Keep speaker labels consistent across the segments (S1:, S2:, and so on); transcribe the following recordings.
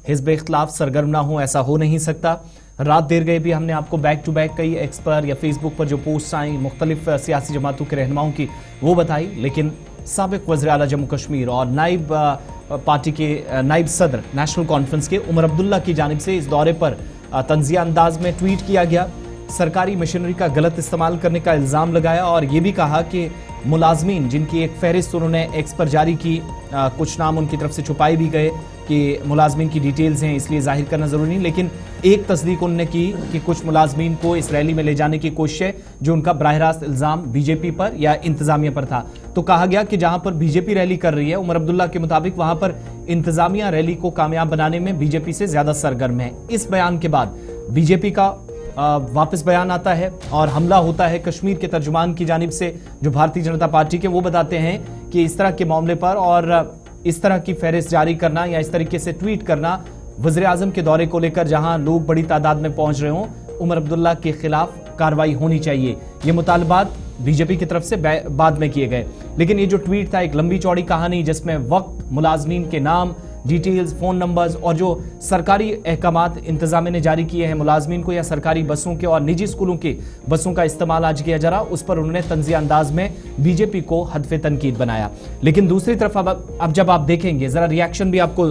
S1: हिज़्ब इख्तिलाफ सरगर्म ना हो, ऐसा हो नहीं सकता। रात देर गए भी हमने आपको बैक टू बैक कई एक्स पर या फेसबुक पर जो पोस्ट आई मुख्तलिफ सियासी जमातों के रहनुमाओं की वो बताई, लेकिन साबिक वज़ीर आला जम्मू कश्मीर और नाइब पार्टी के नाइब सदर नेशनल कॉन्फ्रेंस के उमर अब्दुल्ला की जानिब से इस दौरे पर तंज़िया अंदाज में ट्वीट किया गया, सरकारी मशीनरी का गलत इस्तेमाल करने का इल्ज़ाम लगाया और ये भी कहा कि मुलाजमीन जिनकी एक फहरिस्त उन्होंने एक्स पर जारी की, कुछ नाम उनकी तरफ से छुपाए भी गए कि मुलाजमीन की डिटेल्स हैं इसलिए जाहिर करना ज़रूरी नहीं, लेकिन एक तस्दीक उन्होंने की कि कुछ मुलाजमीन को इस रैली में ले जाने की कोशिश है जो उनका बराह रास्त इल्ज़ाम बीजेपी पर या इंतजामिया पर था। तो कहा गया कि जहां पर बीजेपी रैली कर रही है, उमर अब्दुल्ला के मुताबिक वहां पर इंतजामिया रैली को कामयाब बनाने में बीजेपी से ज्यादा सरगर्म है। इस बयान के बाद बीजेपी का वापस बयान आता है और हमला होता है कश्मीर के तर्जुमान की जानिब से जो भारतीय जनता पार्टी के, वो बताते हैं कि इस तरह के मामले पर और इस तरह की फहरिस्त जारी करना या इस तरीके से ट्वीट करना वज़ीर आज़म के दौरे को लेकर जहां लोग बड़ी तादाद में पहुंच रहे हों, उमर अब्दुल्ला के खिलाफ कार्रवाई होनी चाहिए। ये मुतालबात बीजेपी की तरफ से बाद में किए गए, लेकिन ये जो ट्वीट था एक लंबी चौड़ी कहानी जिसमें वक्त, मुलाजमीन के नाम, डिटेल्स, फोन नंबर्स और जो सरकारी अहकामात इंतजामिया ने जारी किए हैं मुलाजमीन को या सरकारी बसों के और निजी स्कूलों के बसों का इस्तेमाल आज किया जा रहा, उस पर उन्होंने तंज़िया अंदाज में बीजेपी को हदफ तनकीद बनाया। लेकिन दूसरी तरफ अब जब आप देखेंगे जरा रिएक्शन भी आपको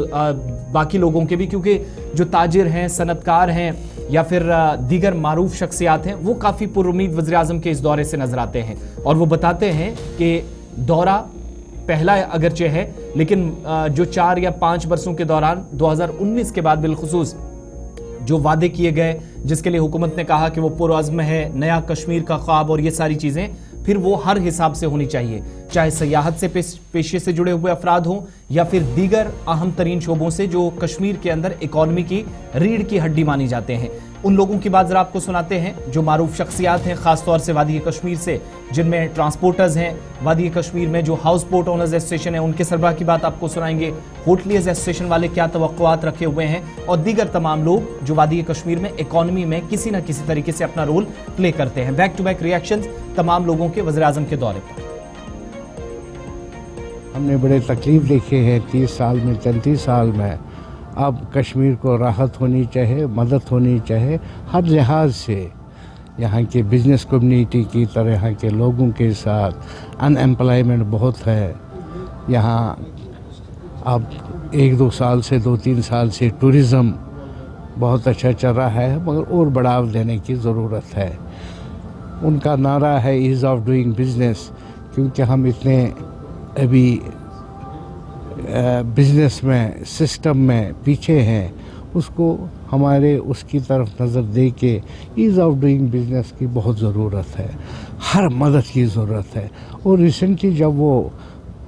S1: बाकी लोगों के भी, क्योंकि जो ताजिर हैं, सनतकार हैं या फिर दीगर मारूफ शख्सियात हैं, वो काफ़ी पुरुमीद वज़ीर आज़म के इस दौरे से नजर आते हैं और वो बताते हैं कि दौरा पहला अगरचे है, लेकिन जो 4 या 5 बरसों के दौरान 2019 के बाद बिलखुसूस जो वादे किए गए, जिसके लिए हुकूमत ने कहा कि वो पुरअज़्म है, नया कश्मीर का ख्वाब और ये सारी चीज़ें, फिर वो हर हिसाब से होनी चाहिए, चाहे सयाहत से पेशे से जुड़े हुए अफराद हों या फिर दीगर अहम तरीन शोबों से जो कश्मीर के अंदर इकॉनमी की रीढ़ की हड्डी मानी जाते हैं। उन लोगों की बात जरा आपको सुनाते हैं जो मारूफ शख्सियात हैं, खासतौर से वादी कश्मीर से, जिनमें ट्रांसपोर्टर्स हैं, वादी कश्मीर में जो हाउस बोट ओनर्स एसोसिएशन है उनके सरबराह की बात आपको सुनाएंगे, होटलियर्स एसोसिएशन वाले क्या तवक्कुआत रखे हुए हैं और दीगर तमाम लोग जो वादी कश्मीर में इकॉनमी में किसी न किसी तरीके से अपना रोल प्ले करते हैं। बैक टू बैक रिएक्शंस तमाम लोगों के वज़ीर आज़म के दौरे पर।
S2: हमने बड़े तकलीफ देखे हैं 30 साल में, 33 साल में। अब कश्मीर को राहत होनी चाहिए, मदद होनी चाहिए हर लिहाज से। यहाँ के बिजनेस कम्युनिटी की तरह यहाँ के लोगों के साथ अनएम्प्लॉयमेंट बहुत है यहाँ। अब 1-2 साल से 2-3 साल से टूरिज़्म बहुत अच्छा चल रहा है, मगर और बढ़ावा देने की ज़रूरत है। उनका नारा है ईज़ ऑफ डूइंग बिजनेस, क्योंकि हम इतने अभी बिजनेस में, सिस्टम में पीछे हैं, उसको हमारे उसकी तरफ नज़र दे के ईज़ ऑफ डूइंग बिजनेस की बहुत ज़रूरत है, हर मदद की ज़रूरत है। और रिसेंटली जब वो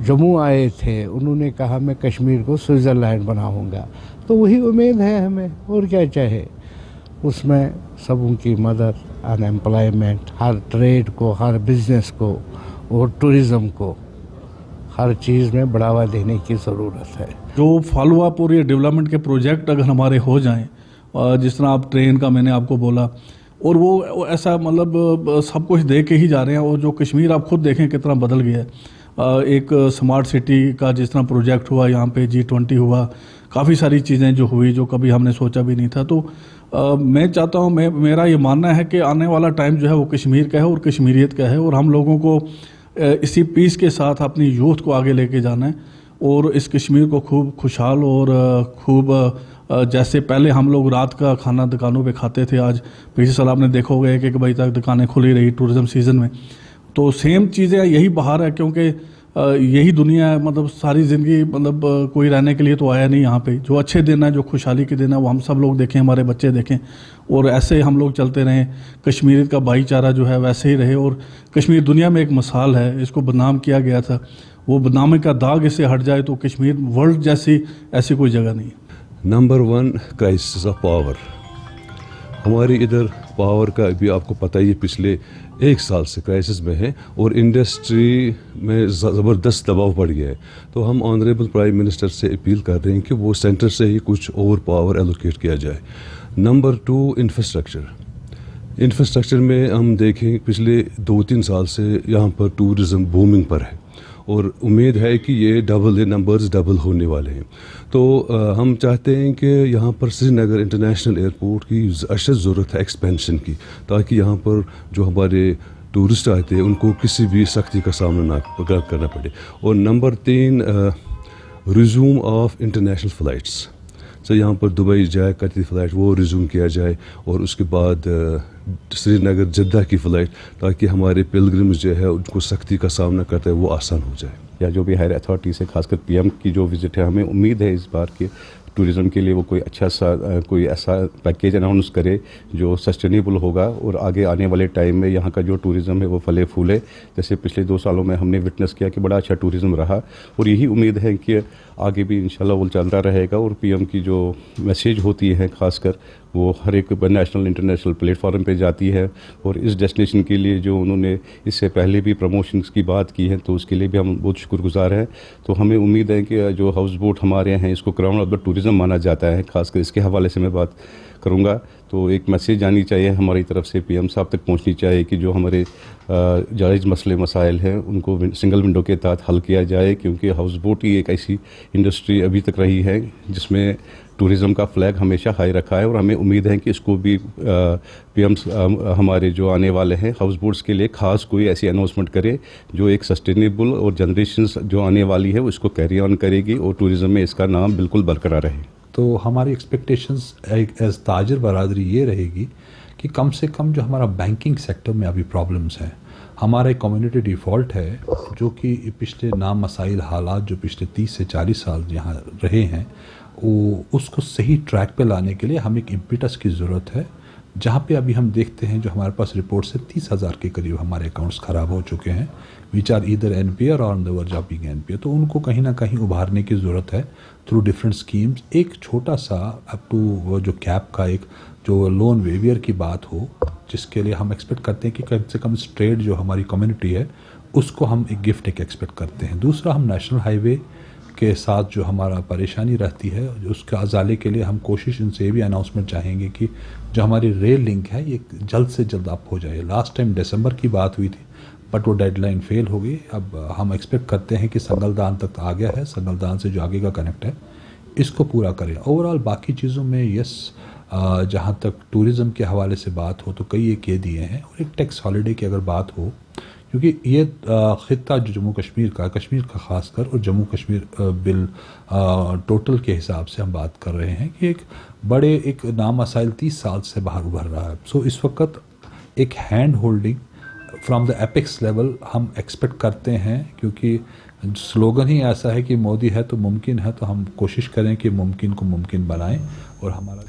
S2: जम्मू आए थे, उन्होंने कहा मैं कश्मीर को स्विट्ज़रलैंड बनाऊंगा, तो वही उम्मीद है हमें, और क्या चाहे। उसमें सबों की मदद, अनएम्प्लॉयमेंट, हर ट्रेड को, हर बिजनेस को और टूरिज़्म को, हर चीज़ में बढ़ावा देने की ज़रूरत है।
S3: जो फॉलो अप और ये डेवलपमेंट के प्रोजेक्ट अगर हमारे हो जाएं, जिस तरह आप ट्रेन का मैंने आपको बोला, और वो ऐसा मतलब सब कुछ दे के ही जा रहे हैं, और जो कश्मीर आप खुद देखें कितना बदल गया है। एक स्मार्ट सिटी का जिस तरह प्रोजेक्ट हुआ, यहाँ पे G20 हुआ, काफ़ी सारी चीज़ें जो हुई जो कभी हमने सोचा भी नहीं था। तो मैं चाहता हूँ, मेरा ये मानना है कि आने वाला टाइम जो है वो कश्मीर का है और कश्मीरियत का है, और हम लोगों को इसी पीस के साथ अपनी यूथ को आगे लेके जाना है और इस कश्मीर को खूब खुशहाल और खूब जैसे पहले हम लोग रात का खाना दुकानों पे खाते थे, आज पिछले साल आपने देखा होगा 1 बजे तक दुकानें खुली रही टूरिज़्म सीज़न में। तो सेम चीज़ें यही बाहर है, क्योंकि यही दुनिया है। मतलब सारी ज़िंदगी मतलब कोई रहने के लिए तो आया नहीं यहाँ पे। जो अच्छे दिन है, जो खुशहाली के दिन है, वो हम सब लोग देखें, हमारे बच्चे देखें, और ऐसे हम लोग चलते रहें। कश्मीर का भाईचारा जो है वैसे ही रहे, और कश्मीर दुनिया में एक मिसाल है। इसको बदनाम किया गया था, वो बदनामी का दाग इससे हट जाए तो कश्मीर वर्ल्ड जैसी ऐसी कोई जगह नहीं है।
S4: Number 1 crisis of power. हमारे इधर पावर का भी आपको पता ही है, पिछले 1 साल से क्राइसिस में है और इंडस्ट्री में ज़बरदस्त दबाव पड़ गया है। तो हम ऑनरेबल प्राइम मिनिस्टर से अपील कर रहे हैं कि वो सेंटर से ही कुछ और पावर एलोकेट किया जाए। नंबर 2 इंफ्रास्ट्रक्चर में हम देखें पिछले 2-3 साल से यहाँ पर टूरिज़्म बूमिंग पर है, और उम्मीद है कि ये नंबर्स डबल होने वाले हैं। तो हम चाहते हैं कि यहाँ पर श्रीनगर इंटरनेशनल एयरपोर्ट की अशद ज़रूरत है एक्सपेंशन की, ताकि यहाँ पर जो हमारे टूरिस्ट आते हैं उनको किसी भी सख्ती का सामना ना करना पड़े। और number 3, resume of international flights. तो यहाँ पर दुबई जाए करती फ़्लाइट वो रिज्यूम किया जाए, और उसके बाद श्रीनगर जद्दा की फ़्लाइट, ताकि हमारे पिलग्रिम्स जो है उनको सख्ती का सामना करते हैं वो आसान हो जाए।
S5: या जो भी हायर अथॉरिटी से खासकर पीएम की जो विज़िट है, हमें उम्मीद है इस बार की टूरिज़्म के लिए वो कोई अच्छा सा कोई ऐसा पैकेज अनाउंस करे जो सस्टेनेबल होगा, और आगे आने वाले टाइम में यहाँ का जो टूरिज़्म है वो फले फूले। जैसे पिछले 2 सालों में हमने विटनेस किया कि बड़ा अच्छा टूरिज़्म रहा, और यही उम्मीद है कि आगे भी इंशाल्लाह वो चलता रहेगा। और पीएम की जो मैसेज होती है खासकर वो हर एक नेशनल इंटरनेशनल प्लेटफॉर्म पे जाती है, और इस डेस्टिनेशन के लिए जो उन्होंने इससे पहले भी प्रमोशंस की बात की है तो उसके लिए भी हम बहुत शुक्रगुजार हैं। तो हमें उम्मीद है कि जो हाउस बोट हमारे हैं इसको क्राउन ऑफ द टूरिज़्म माना जाता है, खासकर इसके हवाले से मैं बात करूँगा। तो एक मैसेज आनी चाहिए हमारी तरफ से, पीएम साहब तक पहुँचनी चाहिए कि जो हमारे जायज़ मसले मसाइल हैं उनको सिंगल विंडो के तहत हल किया जाए, क्योंकि हाउस बोट ही एक ऐसी इंडस्ट्री अभी तक रही है जिसमें टूरिज़्म का फ्लैग हमेशा हाई रखा है। और हमें उम्मीद है कि इसको भी पीएम हमारे जो आने वाले हैं हाउस बोट्स के लिए खास कोई ऐसी अनाउंसमेंट करे जो एक सस्टेनेबल और जनरेशन्स जो आने वाली है उसको कैरी ऑन करेगी, और टूरिज़्म में इसका नाम बिल्कुल बरकरार रहे।
S6: तो हमारी एक्सपेक्टेशंस एज ताजिर बरादरी ये रहेगी कि कम से कम जो हमारा बैंकिंग सेक्टर में अभी प्रॉब्लम्स हैं, हमारा एक कम्युनिटी डिफ़ॉल्ट है जो कि पिछले नामसाइल हालात जो पिछले 30 से 40 साल यहाँ रहे हैं, वो उसको सही ट्रैक पे लाने के लिए हमें एक इम्पिटस की ज़रूरत है। जहाँ पे अभी हम देखते हैं जो हमारे पास रिपोर्ट से 30,000 के करीब हमारे अकाउंट्स ख़राब हो चुके हैं, विच आर ईदर एनपीए और on the verge of being NPA. तो उनको कहीं ना कहीं उभारने की ज़रूरत है थ्रू डिफरेंट स्कीम्स। एक छोटा सा अप टू जो कैप का एक जो लोन वेवियर की बात हो, जिसके लिए हम एक्सपेक्ट करते हैं कि कम से कम इस ट्रेड जो हमारी कम्युनिटी है उसको हम एक गिफ्ट एक एक्सपेक्ट करते हैं। दूसरा, हम नेशनल हाईवे के साथ जो हमारा परेशानी रहती है उसके अजाले के लिए हम कोशिश इनसे ये भी अनाउंसमेंट चाहेंगे कि जो हमारी रेल लिंक है ये जल्द से जल्द अप हो जाए। लास्ट टाइम दिसंबर की बात हुई थी बट वो डेडलाइन फेल हो गई। अब हम एक्सपेक्ट करते हैं कि संगलदान तक आ गया है, संगलदान से जो आगे का कनेक्ट है इसको पूरा करें। ओवरऑल बाकी चीज़ों में यस, जहाँ तक टूरिज़्म के हवाले से बात हो तो कई एक ये दिए हैं, और एक टैक्स हॉलीडे की अगर बात हो, क्योंकि ये ख़ित्ता जो जम्मू कश्मीर का ख़ासकर और जम्मू कश्मीर बिल टोटल के हिसाब से हम बात कर रहे हैं कि एक बड़े एक नामसाइल 30 साल से बाहर उभर रहा है। सो इस वक्त एक hand holding from the epics level हम एक्सपेक्ट करते हैं, क्योंकि स्लोगन ही ऐसा है कि मोदी है तो मुमकिन है, तो हम कोशिश करें कि मुमकिन को मुमकिन बनाएं। और हमारा